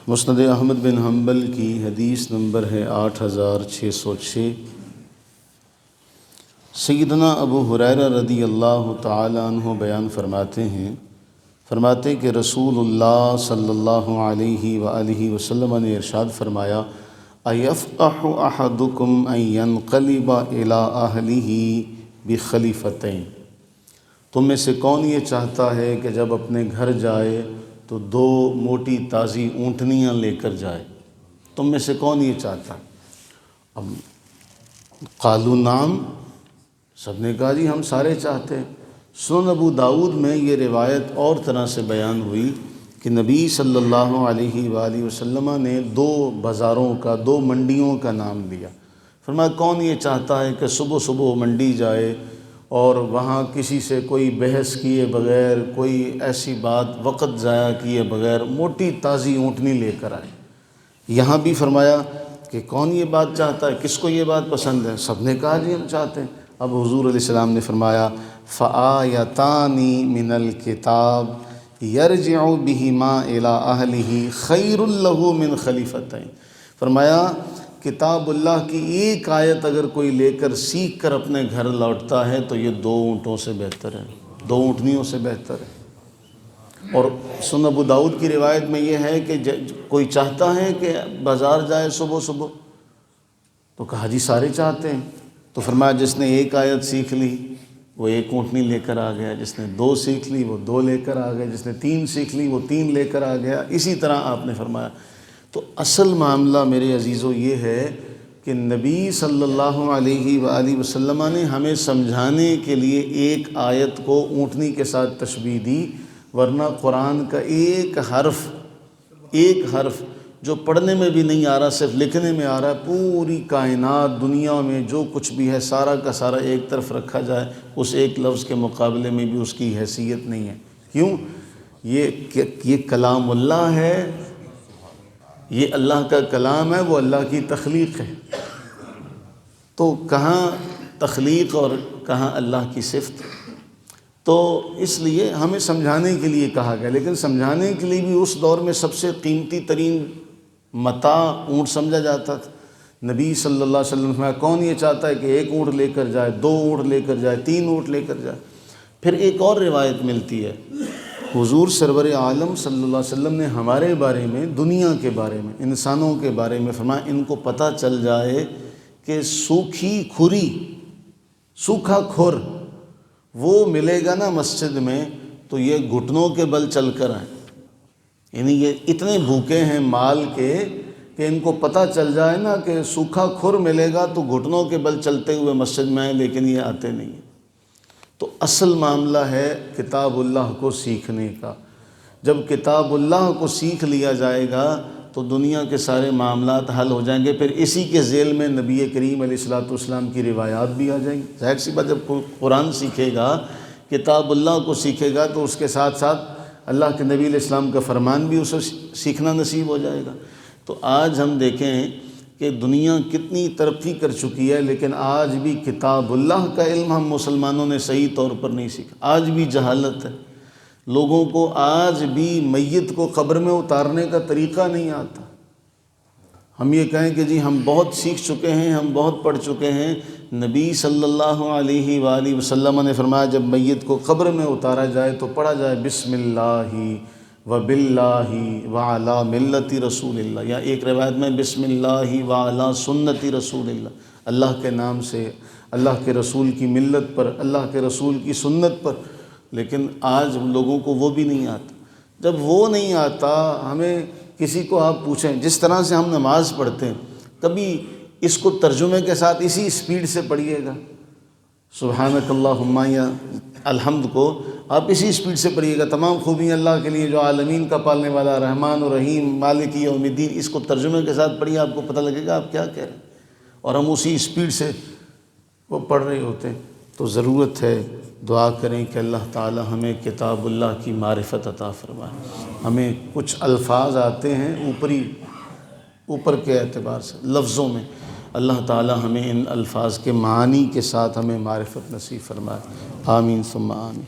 مسند احمد بن حنبل کی حدیث نمبر ہے 8606۔ سیدنا ابو ہریرہ رضی اللہ تعالی عنہ بیان فرماتے کہ رسول اللہ صلی اللہ علیہ وآلہ وسلم نے ارشاد فرمایا، ایفقح احدکم ان ینقلب الی اہلہ بخلیفتین، تم میں سے کون یہ چاہتا ہے کہ جب اپنے گھر جائے تو 2 موٹی تازی اونٹنیاں لے کر جائے؟ تم میں سے کون یہ چاہتا ہے؟ اب قالوا نعم، سب نے کہا جی ہم سارے چاہتے ہیں۔ سنن ابو داؤد میں یہ روایت اور طرح سے بیان ہوئی کہ نبی صلی اللہ علیہ وآلہ وسلم نے 2 بازاروں کا 2 منڈیوں کا نام لیا۔ فرمایا کون یہ چاہتا ہے کہ صبح صبح منڈی جائے اور وہاں کسی سے کوئی بحث کیے بغیر، کوئی ایسی بات وقت ضائع کیے بغیر موٹی تازی اونٹنی لے کر آئے۔ یہاں بھی فرمایا کہ کون یہ بات چاہتا ہے، کس کو یہ بات پسند ہے؟ سب نے کہا جی ہم چاہتے ہیں۔ اب حضور علیہ السلام نے فرمایا فآیتان من الکتاب یرجع بہما الی اہلہ خیر لہ من خلیفتین، فرمایا کتاب اللہ کی ایک آیت اگر کوئی لے کر سیکھ کر اپنے گھر لوٹتا ہے تو یہ 2 اونٹوں سے بہتر ہے، 2 اونٹنیوں سے بہتر ہے۔ اور سنن ابو داؤد کی روایت میں یہ ہے کہ کوئی چاہتا ہے کہ بازار جائے صبح صبح، تو کہا جی سارے چاہتے ہیں۔ تو فرمایا جس نے 1 آیت سیکھ لی وہ 1 اونٹنی لے کر آ گیا، جس نے 2 سیکھ لی وہ 2 لے کر آ گیا، جس نے 3 سیکھ لی وہ 3 لے کر آ گیا، اسی طرح آپ نے فرمایا۔ تو اصل معاملہ میرے عزیزو یہ ہے کہ نبی صلی اللہ علیہ وآلہ وسلم نے ہمیں سمجھانے کے لیے 1 آیت کو اونٹنی کے ساتھ تشبیہ دی، ورنہ قرآن کا ایک حرف جو پڑھنے میں بھی نہیں آ رہا، صرف لکھنے میں آ رہا ہے، پوری کائنات دنیا میں جو کچھ بھی ہے سارا کا سارا ایک طرف رکھا جائے، اس ایک لفظ کے مقابلے میں بھی اس کی حیثیت نہیں ہے۔ کیوں؟ یہ کلام اللہ ہے، یہ اللہ کا کلام ہے، وہ اللہ کی تخلیق ہے۔ تو کہاں تخلیق اور کہاں اللہ کی صفت؟ تو اس لیے ہمیں سمجھانے کے لیے کہا گیا، لیکن سمجھانے کے لیے بھی اس دور میں سب سے قیمتی ترین متاع اونٹ سمجھا جاتا تھا۔ نبی صلی اللہ علیہ وسلم میں کون یہ چاہتا ہے کہ 1 اونٹ لے کر جائے، 2 اونٹ لے کر جائے، 3 اونٹ لے کر جائے؟ پھر ایک اور روایت ملتی ہے، حضور سرور عالم صلی اللہ علیہ وسلم نے ہمارے بارے میں، دنیا کے بارے میں، انسانوں کے بارے میں فرمایا ان کو پتہ چل جائے کہ سوکھا کھر وہ ملے گا نا مسجد میں تو یہ گھٹنوں کے بل چل کر آئیں، یعنی یہ اتنے بھوکے ہیں مال کے کہ ان کو پتہ چل جائے نا کہ سوکھا کھر ملے گا تو گھٹنوں کے بل چلتے ہوئے مسجد میں آئیں، لیکن یہ آتے نہیں ہیں۔ تو اصل معاملہ ہے کتاب اللہ کو سیکھنے کا۔ جب کتاب اللہ کو سیکھ لیا جائے گا تو دنیا کے سارے معاملات حل ہو جائیں گے۔ پھر اسی کے ذیل میں نبی کریم علیہ الصلوۃ والسلام کی روایات بھی آ جائیں گی۔ ظاہر سی بات، جب کوئی قرآن سیکھے گا، کتاب اللہ کو سیکھے گا تو اس کے ساتھ ساتھ اللہ کے نبی علیہ السلام کا فرمان بھی اسے سیکھنا نصیب ہو جائے گا۔ تو آج ہم دیکھیں کہ دنیا کتنی ترقی کر چکی ہے، لیکن آج بھی کتاب اللہ کا علم ہم مسلمانوں نے صحیح طور پر نہیں سیکھا۔ آج بھی جہالت ہے، لوگوں کو آج بھی میت کو قبر میں اتارنے کا طریقہ نہیں آتا۔ ہم یہ کہیں کہ جی ہم بہت سیکھ چکے ہیں، ہم بہت پڑھ چکے ہیں، نبی صلی اللہ علیہ وآلہ وسلم نے فرمایا جب میت کو قبر میں اتارا جائے تو پڑھا جائے بسم اللہ وباللہ وعلی ملت رسول اللہ، یا ایک روایت میں بسم اللہ وعلی سنت رسول اللہ، اللہ کے نام سے، اللہ کے رسول کی ملت پر، اللہ کے رسول کی سنت پر۔ لیکن آج لوگوں کو وہ بھی نہیں آتا۔ جب وہ نہیں آتا، ہمیں کسی کو آپ پوچھیں، جس طرح سے ہم نماز پڑھتے ہیں، کبھی اس کو ترجمے کے ساتھ اسی سپیڈ سے پڑھیے گا، سبحانک اللہم یا الحمد کو آپ اسی سپیڈ سے پڑھیے گا، تمام خوبیاں اللہ کے لیے جو عالمین کا پالنے والا، رحمان و رحیم، مالک یوم الدین، اس کو ترجمے کے ساتھ پڑھیے، آپ کو پتہ لگے گا آپ کیا کہہ رہے ہیں، اور ہم اسی سپیڈ سے وہ پڑھ رہے ہوتے ہیں۔ تو ضرورت ہے دعا کریں کہ اللہ تعالی ہمیں کتاب اللہ کی معرفت عطا فرمائے۔ ہمیں کچھ الفاظ آتے ہیں اوپر کے اعتبار سے لفظوں میں، اللہ تعالی ہمیں ان الفاظ کے معانی کے ساتھ ہمیں معرفت نصیب فرمائے، آمین ثم آمین۔